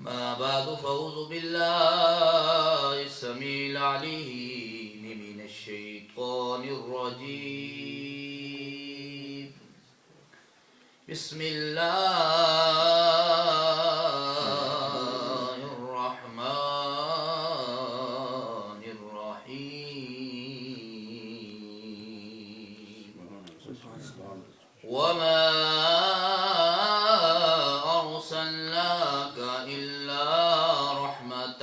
ما بعد فأعوذ بالله السميع العليم من الشيطان الرجيم بسم الله الرحمن الرحيم وما أرسلناك إلا رحمة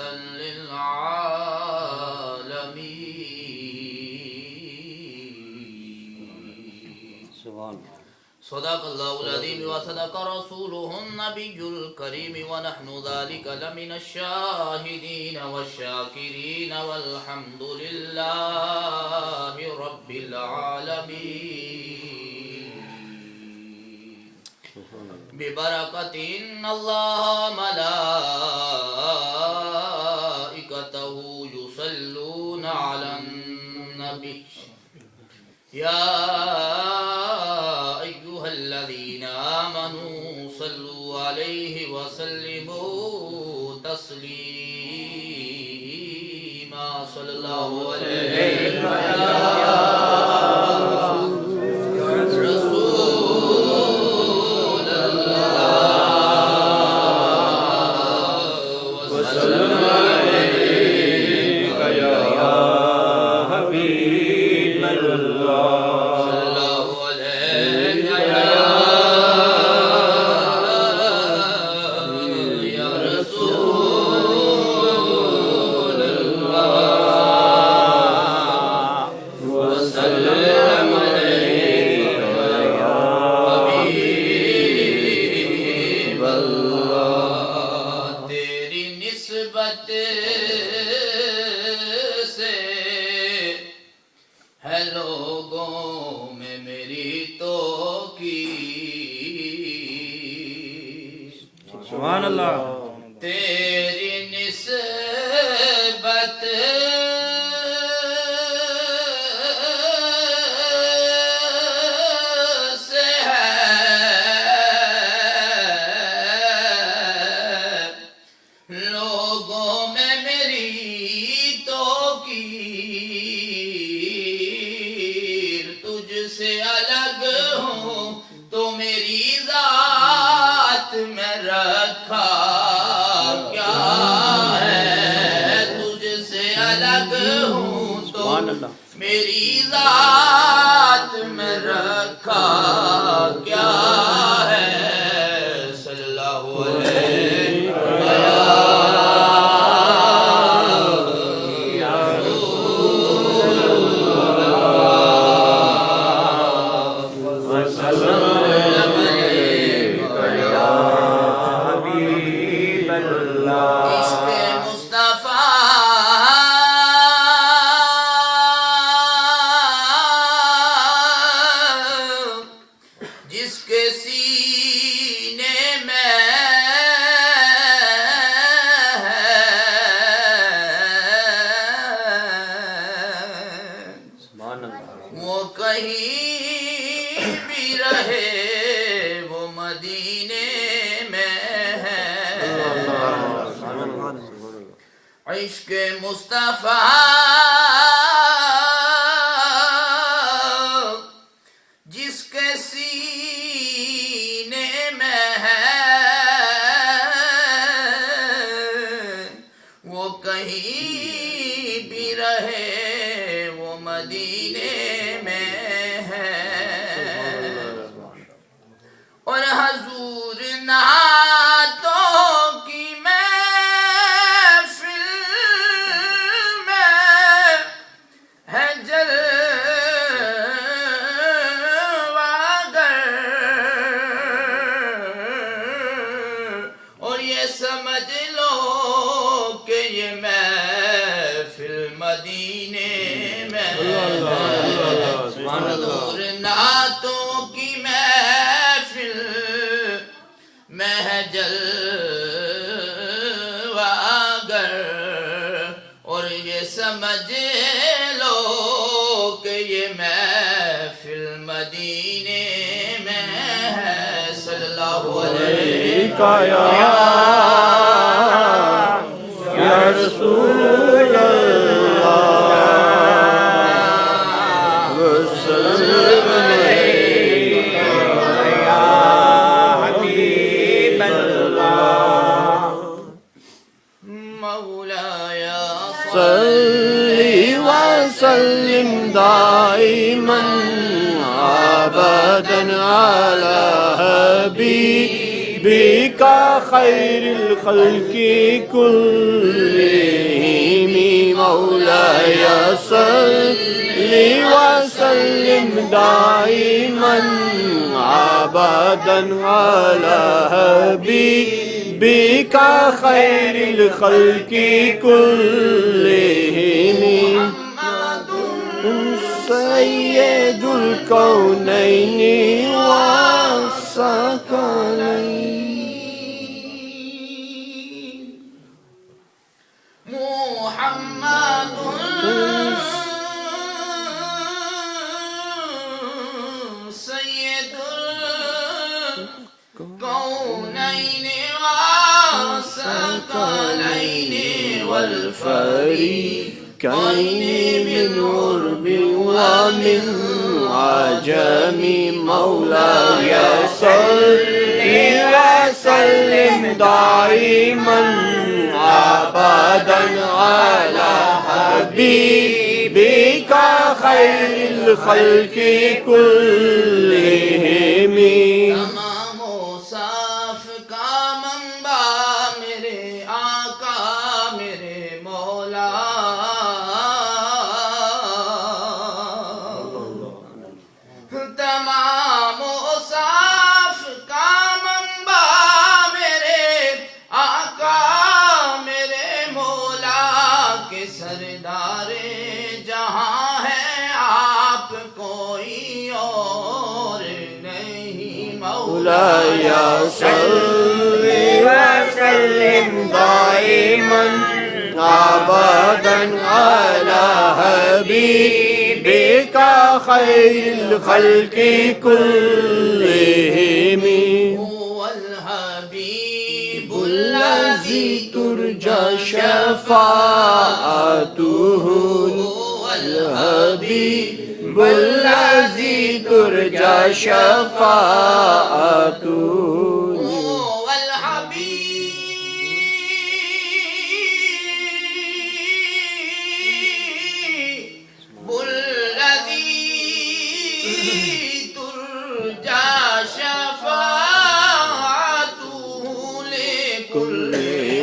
للعالمين صدق الله العظيم وصدق رسوله النبي الكريم ونحن ذلك لمن الشاهدين والشاكرين والحمد لله رب العالمين ببركة إن الله ملائكته يصلون على النبي يا أيها الذين آمنوا صلوا عليه وسلموا تسليما صلى الله عليه سبحان اللہ تیری نسبت سے ہے لوگوں میں میری توقیر تجھ سے الگ ہوں تو میری ذات میں رکھا کیا ہے تجھ سے الگ ہوں تو میری ذات میں رکھا کیا ہے صلی اللہ علیہ وہ کہیں بھی رہے وہ مدینے میں ہے عشق مصطفیٰ جس کے سینے میں ہے وہ کہیں بھی رہے وہ مدینے میں ہے اور حضور نعتوں کی محفل میں ہے جلوہ گر اور یہ سمجھ لو کہ یہ محفل مدینے میں حضور نعتوں کی محفل میں ہے جلوہ گر اور یہ سمجھ لو کہ یہ محفل مدینے میں ہے صلی اللہ علیہ وسلم رسول اللہ وسلم علیک یا حبیب اللہ مولاي صلی وسلم دائما ابدا على حبیبک خیر الخلق كلهم مولاي صلی وسلم دائما ابدا على حبیبک خیر الخلق كلهم سید الکونین والثقلین محمد سید الکونین والثقلین والفریقین من عرب ومن عجم مولاي صلی وسلم دائما ابدا على حبیبک خیر الخلق كلهم تمام صاف کا منبع میرے آقا میرے مولا تمام صاف کا منبع میرے آقا میرے مولا کے سردار جہاں ہے آپ کوئی اور نہیں مولاي صلی وسلم دائما ابدا على حبیبک خیر الخلق كلهم هو الحبیب الذي ترجى شفاعته هو الحبيب الذي ترجى شفاعته هو الحبيب الذي ترجى شفاعته لكل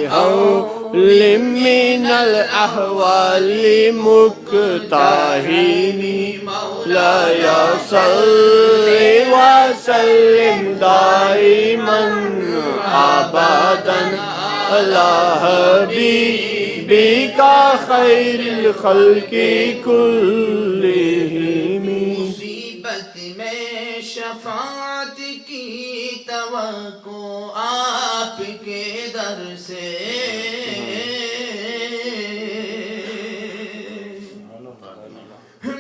حول من الأحوال مكتهل مولاي صلی وسلم دائما ابدا على حبیبک خیر الخلق كلهم مصیبت میں شفاعت کی توقع آپ کے در سے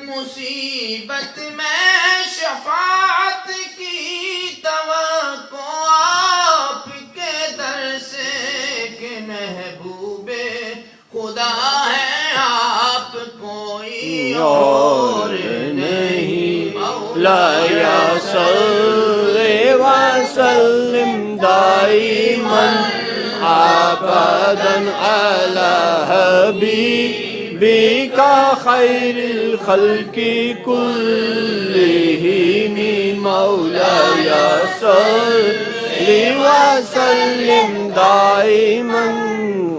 مصیبت میں شفاعت کی توقع آپ کے در سے کہ محبوب خدا ہے آپ کوئی اور نہیں مولاي صلی وسلم دائما ابدا على حبیبک خیر الخلق كلهم مولاي صلی وسلم دائما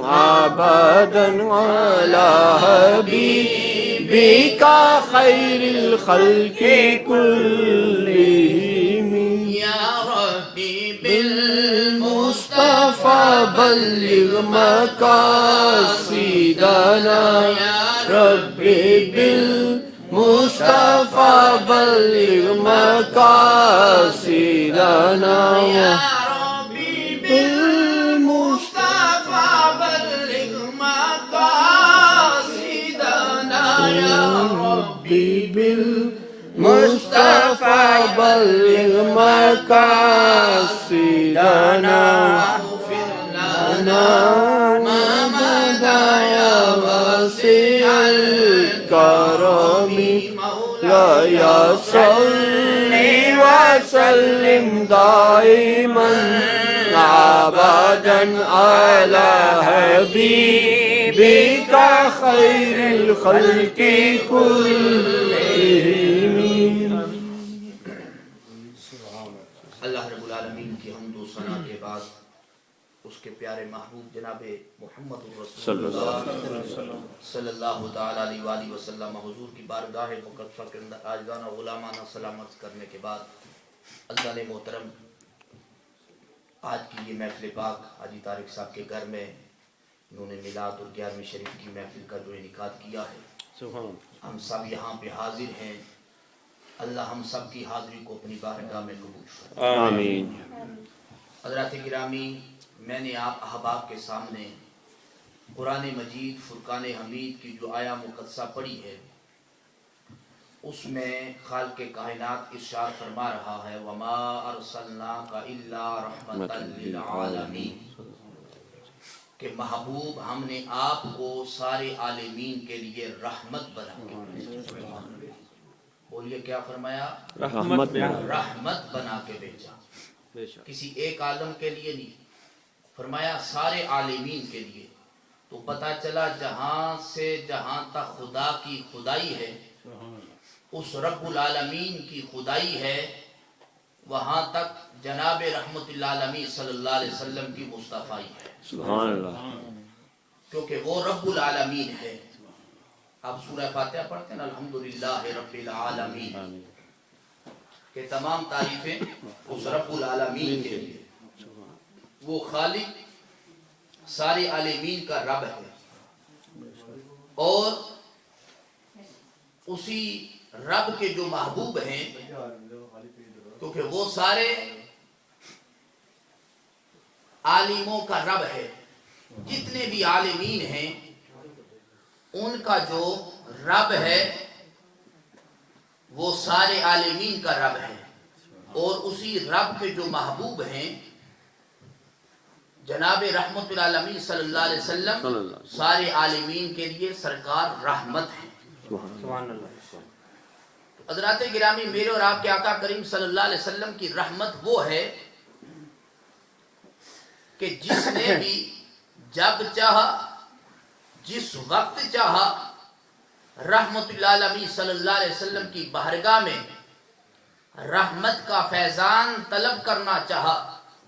ابدا على حبیبک خیر الخلق كلهم یا ربی بالمصطفى بلغ مقاصدنا یا ربی بالمصطفى بلغ مقاصدنا یا ربی بالمصطفى بلغ مقاصدنا یا ربی بالمصطفى بلغ مقاصدنا واغفر لنا ما مضى يا الكرم مولاي صل وسلم دائما أبدا على حبيبك خير الخلق كلهم. اللہ رب العالمین کی حمد و ثنا کے بعد اس کے پیارے محبوب جناب محمد رسول اللہ صلی اللہ تعالی علیہ وآلہ وسلم حضور کی بارگاہ مقدسہ کے اندر عاجزانہ غلامانہ سلام عرض کرنے کے بعد اللہ نے محترم آج کی یہ محفل پاک حاجی طارق صاحب کے گھر میں انہوں نے میلاد اور 11ویں شریف کی محفل کا جو انعقاد کیا ہے، ہم سب یہاں پہ حاضر ہیں. اللہ ہم سب کی حاضری کو اپنی بارگاہ میں قبول فرمائے. آمین. حضرات گرامی، میں نے آپ احباب کے سامنے قرآن مجید فرقان حمید کی جو آیا مقدسہ پڑھی ہے، اس میں خالق کائنات ارشاد فرما رہا ہے وَمَا أَرْسَلْنَاكَ إِلَّا رَحْمَةً لِلْعَالَمِينَ، کہ محبوب ہم نے آپ کو سارے عالمین کے لیے رحمت بنا کے بھیجا. بولیے کیا فرمایا؟ رحمت بنا کے بھیجا. کسی ایک عالم کے لیے نہیں، فرمایا سارے عالمین کے لیے. تو پتہ چلا جہاں سے جہاں تک خدا کی خدائی ہے، اس رب العالمین کی خدائی ہے، وہاں تک جناب رحمت اللہ علیہ صلی اللہ علیہ وسلم کی مصطفائی ہے. سبحان اللہ. کیونکہ وہ رب العالمین ہے. آپ سورہ فاتحہ پڑھتے ہیں الحمدللہ رب العالمین، کہ تمام تعریفیں اس رب العالمین کے لیے. وہ خالق سارے عالمین کا رب ہے، اور اسی رب کے جو محبوب ہیں، کیونکہ وہ سارے عالموں کا رب ہے. جتنے بھی عالمین ہیں ان کا جو رب ہے وہ سارے عالمین کا رب ہے، اور اسی رب کے جو محبوب ہیں جناب رحمت العالمین صلی اللہ علیہ وسلم سارے عالمین کے لیے سرکار رحمت ہے. سبحان اللہ. حضرات گرامی، میرے اور آپ کے آقا کریم صلی اللہ علیہ وسلم کی رحمت وہ ہے کہ جس نے بھی جب چاہا، جس وقت چاہا، رحمت اللہ علیہ صلی اللہ علیہ وسلم کی بارگاہ میں رحمت کا فیضان طلب کرنا چاہا،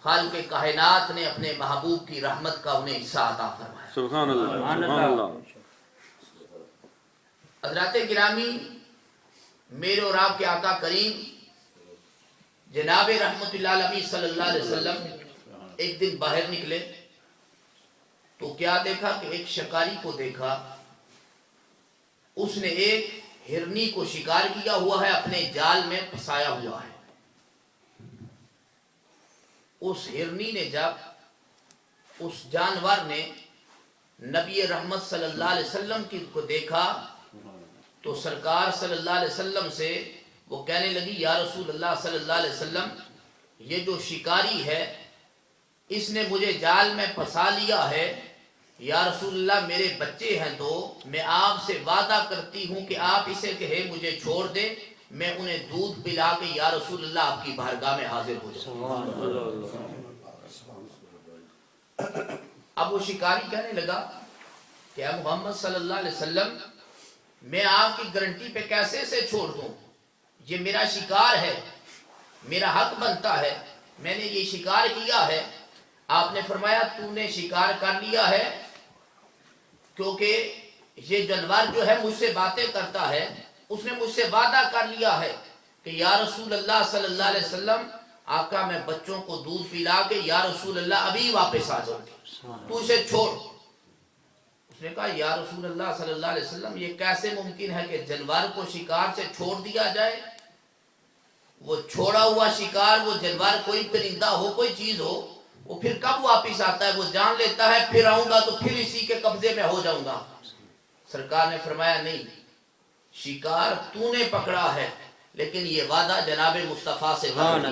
خالق کائنات نے اپنے محبوب کی رحمت کا انہیں حصہ عطا فرمایا. سبحان اللہ. سبحان اللہ. حضرات گرامی، میرے اور آپ کے آقا کریم جناب رحمت اللہ علیہ صلی اللہ علیہ وسلم ایک دن باہر نکلے تو کیا دیکھا کہ ایک شکاری کو دیکھا. اس نے ایک ہرنی کو شکار کیا ہوا ہے، اپنے جال میں پھنسایا ہوا ہے. اس ہرنی نے جب اس جانور نے نبی رحمت صلی اللہ علیہ وسلم کو دیکھا تو سرکار صلی اللہ علیہ وسلم سے وہ کہنے لگی یا رسول اللہ صلی اللہ علیہ وسلم، یہ جو شکاری ہے اس نے مجھے جال میں پھنسا لیا ہے. یا رسول اللہ، میرے بچے ہیں تو میں آپ سے وعدہ کرتی ہوں کہ آپ اسے کہے مجھے چھوڑ دے، میں انہیں دودھ پلا کے یا رسول اللہ آپ کی بارگاہ میں حاضر ہو جاؤں. اب وہ شکاری کہنے لگا کہ اے محمد صلی اللہ علیہ وسلم، میں آپ کی گارنٹی پہ کیسے سے چھوڑ دوں؟ یہ میرا شکار ہے، میرا حق بنتا ہے، میں نے یہ شکار کیا ہے. آپ نے فرمایا تو نے شکار کر لیا ہے کیونکہ یہ جانور جو ہے مجھ سے باتیں کرتا ہے. اس نے مجھ سے وعدہ کر لیا ہے کہ یا رسول اللہ صلی اللہ علیہ وسلم، آقا میں بچوں کو دودھ پلا کے یا رسول اللہ ابھی واپس آ جاؤں گی، تو اسے چھوڑ. اس نے کہا یا رسول اللہ صلی اللہ علیہ وسلم، یہ کیسے ممکن ہے کہ جانور کو شکار سے چھوڑ دیا جائے؟ وہ چھوڑا ہوا شکار، وہ جانور کوئی پرندہ ہو، کوئی چیز ہو، وہ پھر کب واپس آتا ہے؟ وہ جان لیتا ہے پھر آؤں گا تو پھر اسی کے قبضے میں ہو جاؤں گا. سرکار نے فرمایا نہیں، شکار تو نے پکڑا ہے لیکن یہ وعدہ جناب مصطفیٰ سے نہیں ہے.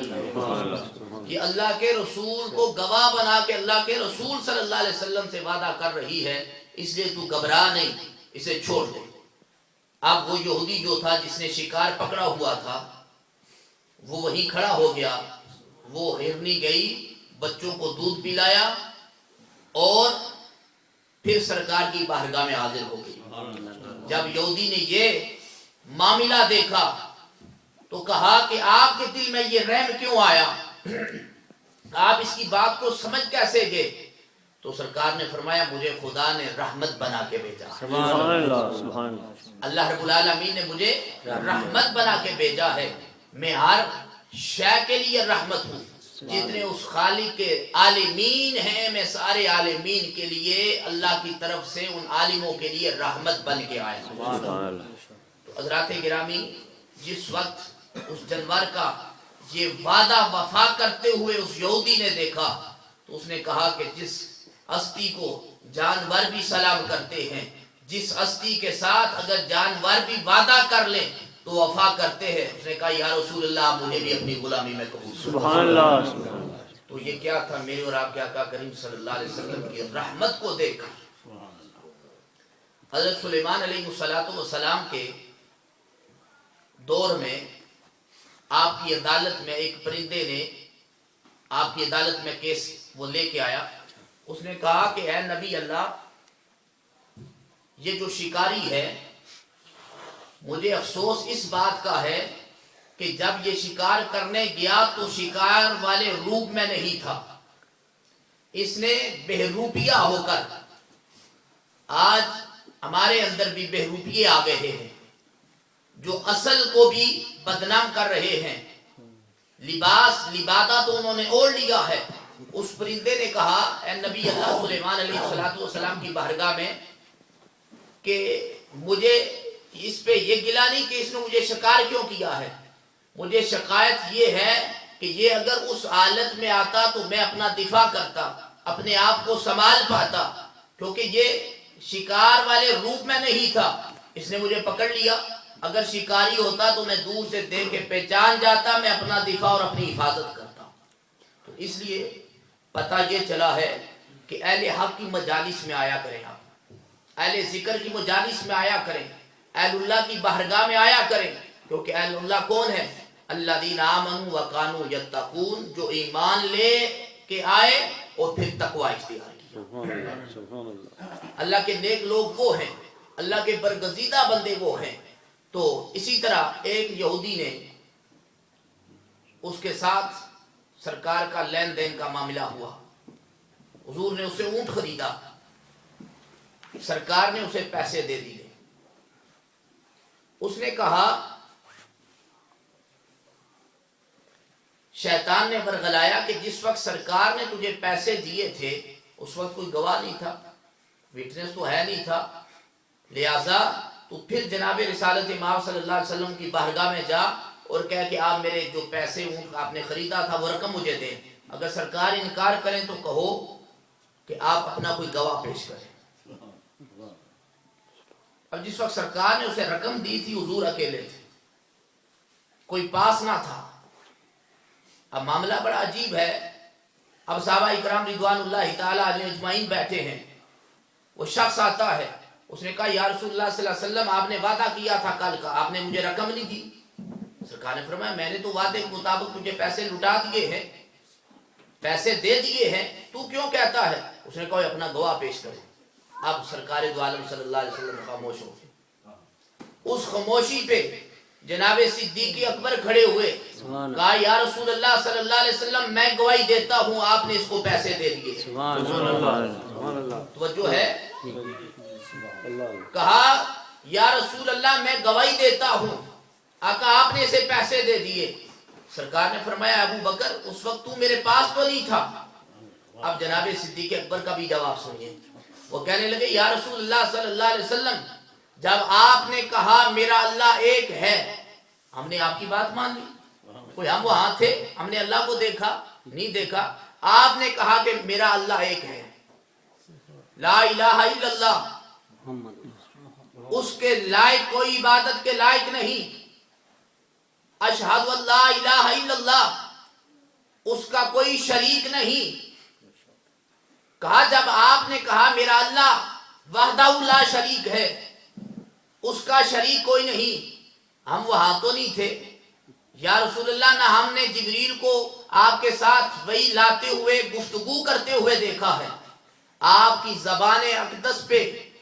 یہ اللہ کے رسول کو گواہ بنا کے اللہ کے رسول صلی اللہ علیہ وسلم سے وعدہ کر رہی ہے، اس لیے تو گھبرا نہیں، اسے چھوڑ دے۔ اب وہ یہودی جو تھا جس نے شکار پکڑا ہوا تھا وہ وہیں کھڑا ہو گیا، وہ ہرنی گئی، بچوں کو دودھ پلایا اور پھر سرکار کی بارگاہ میں حاضر ہو گئی۔ جب یہودی نے یہ معاملہ دیکھا تو کہا کہ آپ کے دل میں یہ رحم کیوں آیا، آپ اس کی بات کو سمجھ کیسے گئے؟ تو سرکار نے فرمایا مجھے خدا نے رحمت بنا کے بھیجا، سبحان اللہ، سبحان اللہ، اللہ رب العالمین نے مجھے رحمت بنا کے بھیجا ہے، میں ہر شے کے لیے رحمت ہوں، جتنے اس خالق کے عالمین ہیں میں سارے عالمین کے لیے اللہ کی طرف سے ان عالموں کے لیے رحمت بن کے آیا ہوں۔ سبحان اللہ۔ تو حضرات گرامی، جس وقت اس جانور کا یہ وعدہ وفا کرتے ہوئے اس یہودی نے دیکھا تو اس نے کہا کہ جس ہستی کو جانور بھی سلام کرتے ہیں، جس ہستی کے ساتھ اگر جانور بھی وعدہ کر لیں تو وفا کرتے ہیں، اس نے کہا یا رسول اللہ مجھے بھی اپنی غلامی میں قبول کرو۔ سبحان اللہ، سبحان اللہ۔ تو یہ کیا تھا؟ میرے اور آپ کے آقا کریم صلی اللہ علیہ وسلم کی رحمت کو دیکھ کر حضرت سلیمان علیہ السلام کے دور میں آپ کی عدالت میں ایک پرندے نے آپ کی عدالت میں کیس وہ لے کے آیا، اس نے کہا کہ اے نبی اللہ، یہ جو شکاری ہے مجھے افسوس اس بات کا ہے کہ جب یہ شکار کرنے گیا تو شکار والے روپ میں نہیں تھا، اس نے بہروپیہ ہو کر، آج ہمارے اندر بھی بہروپیے آ گئے ہیں جو اصل کو بھی بدنام کر رہے ہیں، لباس لبادہ تو انہوں نے اوڑھ لیا ہے۔ اس پرندے نے کہا اے نبی اللہ سلیمان علیہ السلام کی بارگاہ میں کہ مجھے اس پہ یہ گلہ نہیں کہ اس نے مجھے شکار کیوں کیا ہے، مجھے شکایت یہ ہے کہ یہ اگر اس حالت میں آتا تو میں اپنا دفاع کرتا، اپنے آپ کو سنبھال پاتا، کیونکہ یہ شکار والے روپ میں نہیں تھا، اس نے مجھے پکڑ لیا، اگر شکاری ہوتا تو میں دور سے دیکھ کے پہچان جاتا، میں اپنا دفاع اور اپنی حفاظت کرتا۔ تو اس لیے پتہ یہ چلا ہے کہ اہل حق کی مجالس میں آیا کریں، آپ اہل ذکر کی مجالس میں آیا کریں، اہل اللہ کی بارگاہ میں آیا کریں، کیونکہ اہل اللہ کون ہے؟ الذین آمنوا وکانوا یتقون، جو ایمان لے کے آئے اور پھر تقوی اختیار کیا۔ سبحان اللہ، سبحان اللہ۔ اللہ کے نیک لوگ وہ ہیں، اللہ کے برگزیدہ بندے وہ ہیں۔ تو اسی طرح ایک یہودی نے اس کے ساتھ سرکار کا لین دین کا معاملہ ہوا، حضور نے اسے اونٹ خریدا، سرکار نے اسے پیسے دے دیے، اس نے کہا شیطان نے ورغلایا کہ جس وقت سرکار نے تجھے پیسے دیے تھے اس وقت کوئی گواہ نہیں تھا، وٹنس تو ہے نہیں تھا، لہذا تو پھر جناب رسالت امام صلی اللہ علیہ وسلم کی بارگاہ میں جا اور کہہ کہ آپ میرے جو پیسے اونٹ آپ نے خریدا تھا وہ رقم مجھے دیں، اگر سرکار انکار کریں تو کہو کہ آپ اپنا کوئی گواہ پیش کریں۔ اب جس وقت سرکار نے اسے رقم دی تھی حضور اکیلے تھے، کوئی پاس نہ تھا۔ اب معاملہ بڑا عجیب ہے، اب صحابہ اکرام رضوان اللہ تعالی علیہ اجمعین بیٹھے ہیں، وہ شخص آتا ہے، اس نے کہا یا رسول اللہ صلی اللہ علیہ وسلم آپ نے وعدہ کیا تھا کل کا، آپ نے مجھے رقم نہیں دی۔ سرکار نے فرمایا میں نے تو وعدے کے مطابق تجھے پیسے لٹا دیے ہیں، پیسے دے دیے ہیں، تو کیوں کہتا ہے؟ اس نے کہا اپنا گواہ پیش کرے۔ اب سرکار دو عالم صلی اللہ علیہ وسلم خاموش ہو گئے، اس خاموشی پہ جناب صدیق اکبر کھڑے ہوئے، کہا یا رسول اللہ صلی اللہ علیہ وسلم میں گواہی دیتا ہوں آپ نے اس کو پیسے دے دیے۔ سبحان اللہ، توجہ ہے، کہا یا رسول اللہ میں گواہی دیتا ہوں آقا آپ نے اسے پیسے دے دیے۔ سرکار نے فرمایا ابو بکر اس وقت تو میرے پاس تو نہیں تھا۔ اب جناب صدیق اکبر کا بھی جواب سنیے، وہ کہنے لگے یا رسول اللہ صلی اللہ علیہ وسلم جب آپ نے کہا میرا اللہ ایک ہے ہم نے آپ کی بات مان لی، کوئی ہم وہاں تھے ہم نے اللہ کو دیکھا نہیں دیکھا، آپ نے کہا کہ میرا اللہ ایک ہے، لا الہ الا اللہ، اس کے لائق کوئی عبادت کے لائق نہیں، اشہد ان لا الہ الا اللہ، اس کا کوئی شریک نہیں۔ کہا جب آپ نے کہا میرا اللہ وحدہ لا شریک ہے، اس کا شریک کوئی نہیں، ہم وہاں تو نہیں تھے یا رسول اللہ، نہ ہم نے جبریل کو آپ کے ساتھ وہی لاتے ہوئے گفتگو کرتے ہوئے دیکھا ہے، آپ کی زبان اقدس پہ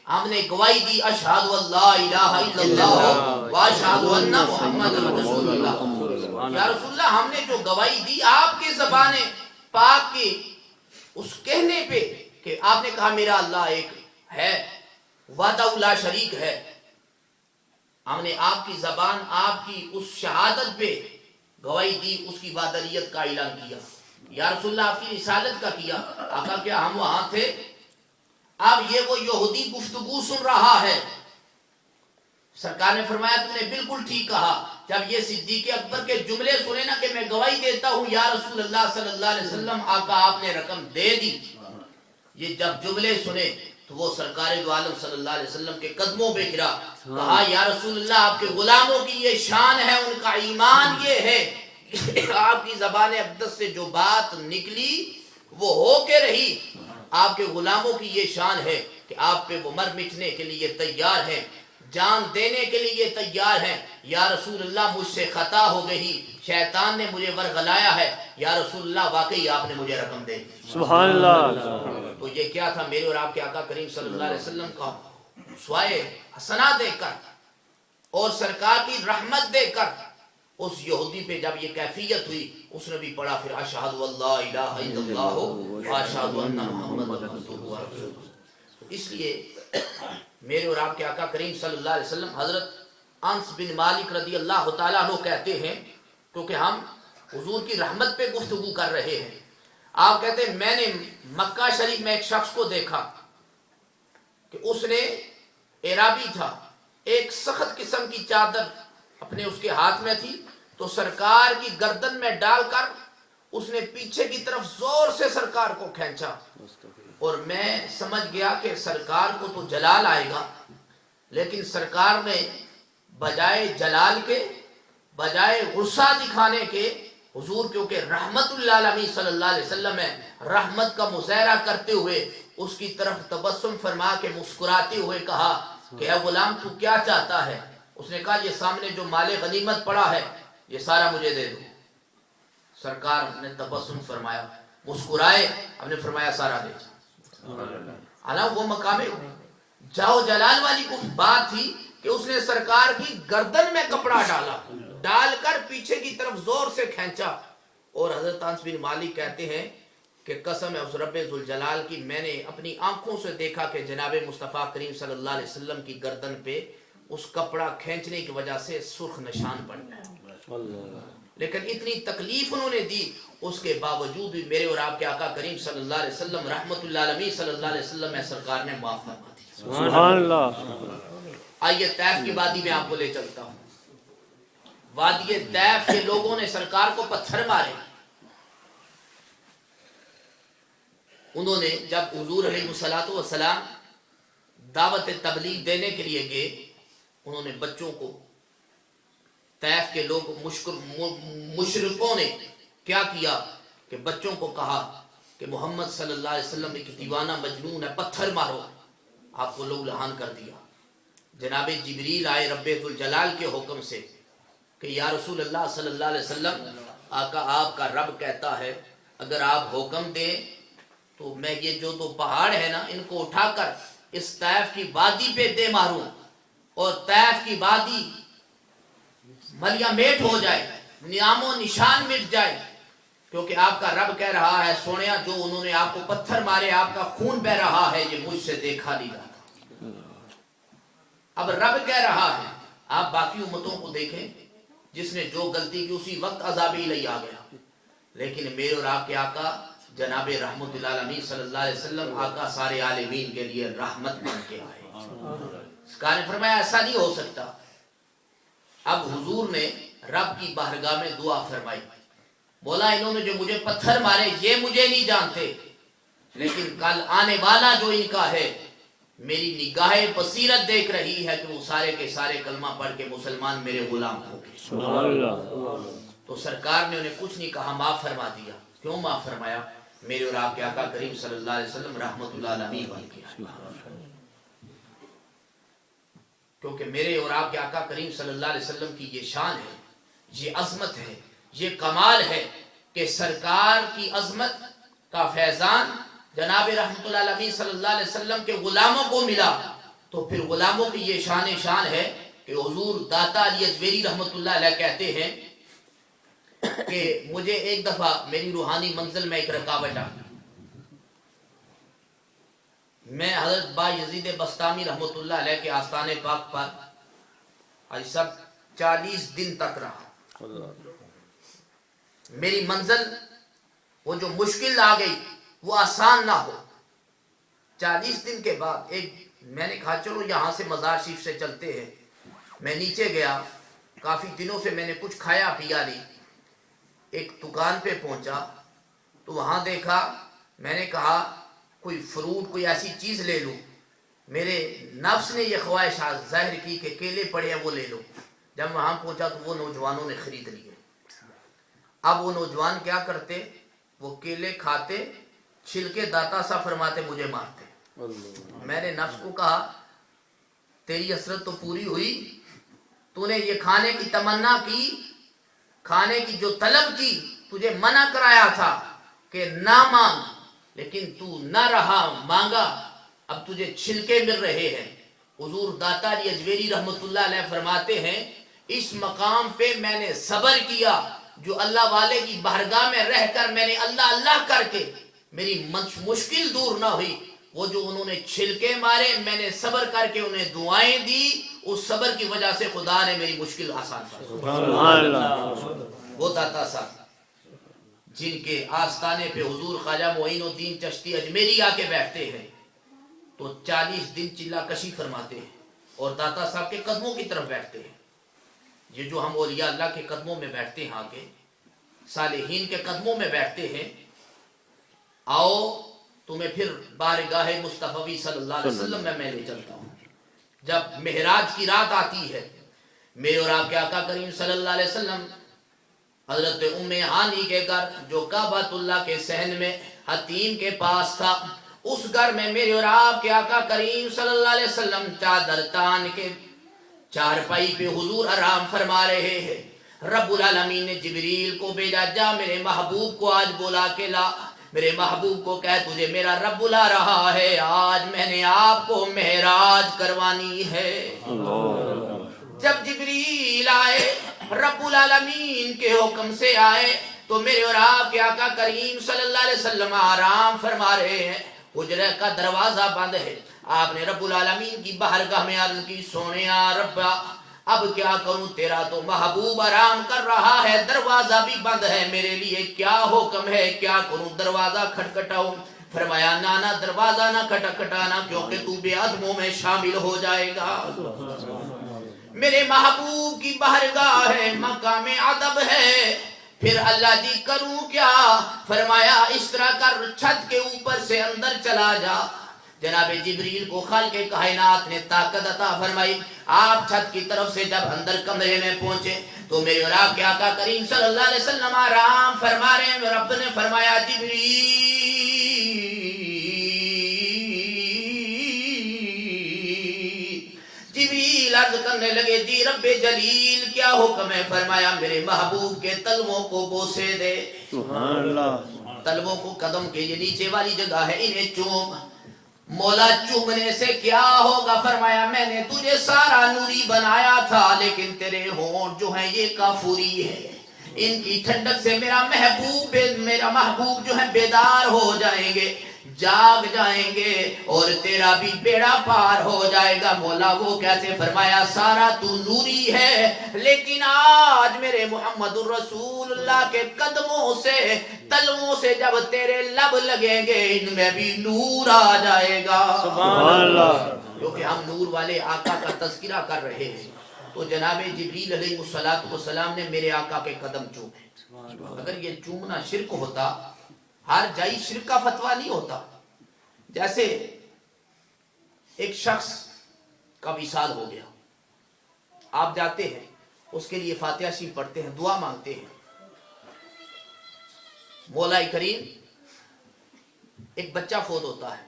ہم نے گواہی دی اشہد اللہ الہ الا اللہ واشہد ان محمد رسول اللہ۔ یا رسول اللہ، ہم نے جو گواہی دی آپ کے زبان پاک کے اس کہنے پہ کہ آپ نے کہا میرا اللہ ایک ہے، وحدہ لا شریک ہے، ہم نے آپ کی زبان آپ کی اس شہادت پہ گواہی دی، اس کی وحدانیت کا اعلان کیا۔ یا رسول اللہ، آپ کی رسالت کا کیا۔ آقا کیا ہم وہاں تھے؟ اب یہ وہ یہودی گفتگو سن رہا ہے۔ سرکار نے فرمایا تم نے بالکل ٹھیک کہا۔ جب یہ صدیق اکبر کے جملے سنے نا کہ میں گواہی دیتا ہوں یا رسول اللہ صلی اللہ علیہ وسلم، آقا آپ نے رقم دے دی، یہ جب جملے سنے تو وہ سرکار دو عالم صلی اللہ علیہ وسلم کے قدموں پہ گرا، کہا یا رسول اللہ آپ کے غلاموں کی یہ شان ہے، ان کا ایمان یہ ہے، آپ کی زبان اقدس سے جو بات نکلی وہ ہو کے رہی۔ آپ کے غلاموں کی یہ شان ہے کہ آپ پہ وہ مر مٹنے کے لیے تیار ہیں، جان دینے کے لیے تیار ہیں۔ یا رسول اللہ مجھ سے خطا ہو گئی، شیطان نے مجھے ورغلایا ہے، یا رسول اللہ واقعی آپ نے مجھے رقم دے دی۔ سبحان اللہ۔ تو یہ کیا تھا؟ میرے اور آپ کے آقا کریم صلی اللہ علیہ وسلم کا سوائے حسنہ دے کر اور سرکار کی رحمت دے کر اس یہودی پہ جب یہ کیفیت ہوئی، اس نے بھی پڑھا پھر اشہد اللہ الہ الا اللہ واشہد ان محمد رسول اللہ۔ اس لیے میرے اور آپ کے آقا کریم صلی اللہ علیہ وسلم حضرت انس بن مالک رضی اللہ تعالیٰ عنہ کہتے ہیں، کیونکہ ہم حضور کی رحمت پہ گفتگو کر رہے ہیں، آپ کہتے ہیں میں نے مکہ شریف میں ایک شخص کو دیکھا کہ اس نے عرابی تھا، ایک سخت قسم کی چادر اپنے اس کے ہاتھ میں تھی، تو سرکار کی گردن میں ڈال کر اس نے پیچھے کی طرف زور سے سرکار کو کھینچا، اور میں سمجھ گیا کہ سرکار کو تو جلال آئے گا، لیکن سرکار نے بجائے جلال کے، بجائے غصہ دکھانے کے، حضور کیونکہ رحمت اللہ علیہ صلی اللہ علیہ وسلم ہے، رحمت کا مظاہرہ کرتے ہوئے اس کی طرف تبسم فرما کے مسکراتے ہوئے کہا کہ اے غلام تو کیا چاہتا ہے؟ اس نے کہا یہ سامنے جو مال غنیمت پڑا ہے یہ سارا مجھے دے دو۔ سرکار نے تبسم فرمایا، مسکرائے، ہم نے فرمایا سارا دے جا۔ حالانکہ وہ مقام جاؤ جلال والی کچھ بات تھی کہ اس نے سرکار کی گردن میں کپڑا ڈالا، ڈال کر پیچھے کی طرف زور سے کھینچا، اور حضرت انس بن مالک کہتے ہیں کہ قسم ہے اس رب ذوالجلال کی، میں نے اپنی آنکھوں سے دیکھا کہ جناب مصطفیٰ کریم صلی اللہ علیہ وسلم کی گردن پہ اس کپڑا کھینچنے کی وجہ سے سرخ نشان پڑ گیا، لیکن اتنی تکلیف انہوں نے دی، اس کے باوجود بھی میرے اور آپ کے آقا کریم صلی اللہ علیہ وسلم رحمت اللہ علیہ صلی اللہ علیہ وسلم میں سرکار نے معاف فرما دی۔ سبحان اللہ۔ آئیے طیف کی وادی میں آپ کو لے چلتا ہوں۔ وادی طیف کے لوگوں نے سرکار کو پتھر مارے، انہوں نے جب حضور علیہ الصلوۃ والسلام دعوت تبلیغ دینے کے لیے گئے، انہوں نے بچوں کو، طیف کے لوگ مشرکوں نے کیا کیا کہ بچوں کو کہا کہ محمد صلی اللہ علیہ وسلم ایک دیوانہ مجنون ہے، پتھر مارو، آپ کو لوگ لہان کر دیا۔ جناب جبریل آئے رب ذوالجلال کے حکم سے کہ یا رسول اللہ صلی اللہ علیہ وسلم، آقا آپ کا رب کہتا ہے اگر آپ حکم دیں تو میں یہ جو دو پہاڑ ہے نا ان کو اٹھا کر اس طیف کی وادی پہ دے ماروں، اور طیف کی وادی ملیا میٹ ہو جائے، نام و نشان مٹ جائے، کیونکہ آپ کا رب کہہ رہا ہے سونیا جو انہوں نے آپ کو پتھر مارے، آپ کا خون بہ رہا ہے، یہ مجھ سے دیکھا نہیں جاتا۔ اب رب کہہ رہا ہے، آپ باقی امتوں کو دیکھیں جس نے جو غلطی کی اسی وقت عذاب الہی آ گیا، لیکن میرے اور آپ کے آقا جناب رحمت اللہ علیہ صلی اللہ علیہ وسلم، آقا سارے عالمین کے لیے رحمت بن کے آئے۔ سرکار نے فرمایا ایسا نہیں ہو سکتا۔ اب حضور نے رب کی بارگاہ میں دعا فرمائی، بولا انہوں نے جو مجھے پتھر مارے یہ مجھے نہیں جانتے، لیکن کل آنے والا جو ان کا ہے میری نگاہ بصیرت دیکھ رہی ہے کہ وہ سارے کے سارے کلمہ پڑھ کے مسلمان میرے غلام ہو گئے۔ سبحان اللہ۔ تو سرکار نے انہیں کچھ نہیں کہا، معاف فرما دیا۔ کیوں معاف فرمایا؟ میرے اور آپ کے آقا کریم صلی اللہ علیہ وسلم رحمت اللہ علیہ بن کے آئے، کیونکہ میرے اور آپ کے آقا کریم صلی اللہ علیہ وسلم کی یہ شان ہے، یہ عظمت ہے، یہ کمال ہے کہ سرکار کی عظمت کا فیضان جناب رحمت اللہ علیہ صلی اللہ علیہ وسلم کے غلاموں کو ملا، تو پھر غلاموں کی یہ شان ہے کہ حضور داتا علی اجمیری رحمت اللہ علیہ کہتے ہیں کہ مجھے ایک دفعہ میری روحانی منزل میں ایک رکاوٹ آ گئی۔ میں حضرت با یزید بستامی رحمت اللہ علیہ کے آستان پاک پر آج سب 40 دن تک رہا۔ میری منزل وہ جو مشکل آ گئی وہ آسان نہ ہو۔ 40 دن کے بعد میں نے کہا چلو یہاں سے مزار شریف سے چلتے ہیں۔ میں نیچے گیا، کافی دنوں سے میں نے کچھ کھایا پیا نہیں، ایک دکان پہ پہنچا تو وہاں دیکھا، میں نے کہا کوئی فروٹ کوئی ایسی چیز لے لوں، میرے نفس نے یہ خواہش ظاہر کی کہ کیلے پڑے ہیں وہ لے لو۔ جب وہاں پہنچا تو وہ نوجوانوں نے خرید لیے۔ اب وہ نوجوان کیا کرتے، وہ کیلے کھاتے، چھلکے داتا سا فرماتے مجھے مارتے۔ میں نے نفس کو کہا تیری حسرت تو پوری ہوئی، تو نے یہ کھانے کی تمنا کی، کھانے کی جو طلب کی، تجھے منع کرایا تھا کہ نہ مانگ، لیکن تو نہ رہا مانگا، اب تجھے چھلکے مل رہے ہیں۔ حضور داتا علی اجمیری رحمت اللہ علیہ فرماتے ہیں اس مقام پہ میں نے صبر کیا، جو اللہ والے کی بارگاہ میں رہ کر میں نے اللہ اللہ کر کے میری مشکل دور نہ ہوئی، وہ جو انہوں نے چھلکے مارے میں نے صبر کر کے انہیں دعائیں دی، اس صبر کی وجہ سے خدا نے میری مشکل آسان فرمائی۔ وہ داتا صاحب جن کے آستانے پہ حضور خواجہ معین الدین چشتی اجمیری آ کے بیٹھتے ہیں تو 40 دن چلا کشی فرماتے ہیں اور داتا صاحب کے قدموں کی طرف بیٹھتے ہیں۔ یہ جو ہم اولیاء اللہ کے قدموں میں بیٹھتے ہیں، آگے صالحین کے قدموں میں بیٹھتے ہیں، آؤ تمہیں پھر بارگاہ مصطفی صلی اللہ علیہ وسلم میں لے چلتا ہوں۔ جب معراج کی رات آتی ہے، میرے اور آپ کے آقا کریم صلی اللہ علیہ وسلم حضرت ام ہانی کے گھر جو کعبۃ اللہ کے صحن میں حتیم کے پاس تھا، اس گھر میں میرے اور آپ کے آقا کریم صلی اللہ علیہ وسلم چادر تان کے چارپائی پہ حضور آرام فرما رہے ہیں۔ رب العالمین نے جبریل کو بھیجا، جا میرے محبوب کو آج بلا کے لا، میرے محبوب کو کہہ تجھے میرا رب بلا رہا ہے، آج میں نے آپ کو معراج کروانی ہے۔ جب جبریل آئے، رب العالمین کے حکم سے آئے، تو میرے اور آپ کے آقا کریم صلی اللہ علیہ وسلم آرام فرما رہے ہیں، حجرے کا دروازہ بند ہے۔ آپ نے رب العالمین کی بارگاہ میں عرض کی، سونیا ربا اب کیا کروں، تیرا تو محبوب آرام کر رہا ہے، دروازہ بھی بند ہے، میرے لیے کیا حکم ہے، کیا کروں، دروازہ کھٹکھٹاؤں؟ فرمایا نانا دروازہ نہ کھٹکھٹانا، کیونکہ تو بے ادبوں میں شامل ہو جائے گا۔ میرے محبوب کی بارگاہ ہے، مقام ادب ہے، پھر اللہ جی کروں کیا؟ فرمایا اس طرح کر، چھت کے اوپر سے اندر چلا جا۔ جناب جبریل کو خالق کائنات نے طاقت عطا فرمائی، آپ چھت کی طرف سے جب اندر کمرے میں پہنچے تو میرے اور آپ کے آقا کریم صلی اللہ علیہ وسلم آرام فرما رہے ہیں۔ رب نے فرمایا جبریل عرض کرنے لگے، جی رب جلیل کیا حکم ہے؟ فرمایا میرے محبوب کے تلووں کو بوسے دے۔ سبحان اللہ۔ تلووں کو قدم کے یہ نیچے والی جگہ ہے، انہیں چوم۔ مولا چومنے سے کیا ہوگا؟ فرمایا میں نے تجھے سارا نوری بنایا تھا، لیکن تیرے ہونٹ جو ہیں یہ کافوری ہے، ان کی ٹھنڈک سے میرا محبوب جو ہے بیدار ہو جائیں گے، جاگ جائیں گے، اور تیرا بھی بیڑا پار ہو جائے گا۔ مولا وہ کیسے؟ فرمایا سارا تو نوری ہے، لیکن آج میرے محمد الرسول اللہ کے قدموں سے تلووں سے جب تیرے لب لگیں گے، ان میں بھی نور آ جائے گا۔ سبحان اللہ۔ کیونکہ ہم نور والے آقا کا تذکرہ کر رہے ہیں، تو جناب جبریل علیہ السلام نے میرے آقا کے قدم چومے۔ اگر یہ چومنا شرک ہوتا، ہر جائی شرک کا فتویٰ نہیں ہوتا۔ جیسے ایک شخص کا وصال ہو گیا، آپ جاتے ہیں اس کے لیے فاتحہ شریف پڑھتے ہیں، دعا مانگتے ہیں، مولا کریم ایک بچہ فوت ہوتا ہے